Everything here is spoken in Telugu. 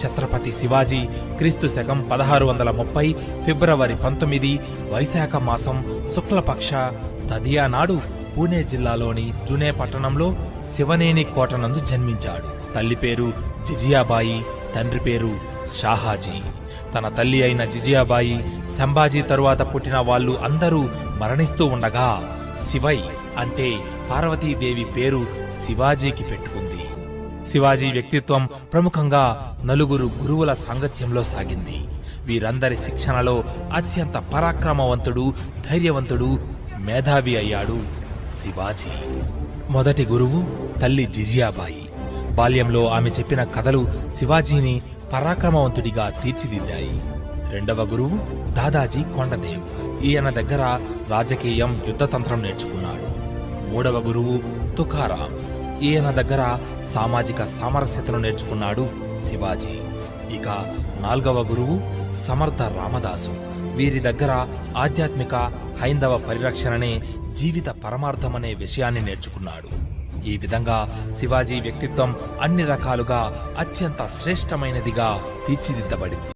ఛత్రపతి శివాజీ క్రీస్తు శకం 1630 ఫిబ్రవరి 19 వైశాఖ మాసం శుక్లపక్ష తదియా నాడు పూణే జిల్లాలోని జునే పట్టణంలో శివనేని కోటనందు జన్మించాడు. తల్లి పేరు జిజియాబాయి, తండ్రి పేరు షాహాజీ. తన తల్లి అయిన జిజియాబాయి, సంభాజీ తరువాత పుట్టిన వాళ్ళు అందరూ మరణిస్తూ ఉండగా శివై అంటే పార్వతీదేవి పేరు శివాజీకి పెట్టుకుంది. శివాజీ వ్యక్తిత్వం ప్రముఖంగా నలుగురు గురువుల సాంగత్యంలో సాగింది. వీరందరి శిక్షణలో అత్యంత పరాక్రమవంతుడు, ధైర్యవంతుడు, మేధావి అయ్యాడు శివాజీ. మొదటి గురువు తల్లి జిజియాబాయి. బాల్యంలో ఆమె చెప్పిన కథలు శివాజీని పరాక్రమవంతుడిగా తీర్చిదిద్దాయి. రెండవ గురువు దాదాజీ కొండదేవ్. ఈయన దగ్గర రాజకీయం, యుద్ధతంత్రం నేర్చుకున్నాడు. మూడవ గురువు తుకారాం. ఈయన దగ్గర సామాజిక సామరస్యతను నేర్చుకున్నాడు శివాజీ. ఇక నాల్గవ గురువు సమర్థ రామదాసు. వీరి దగ్గర ఆధ్యాత్మిక హైందవ పరిరక్షణనే జీవిత పరమార్థమనే విషయాన్ని నేర్చుకున్నాడు. ఈ విధంగా శివాజీ వ్యక్తిత్వం అన్ని రకాలుగా అత్యంత శ్రేష్టమైనదిగా తీర్చిదిద్దబడింది.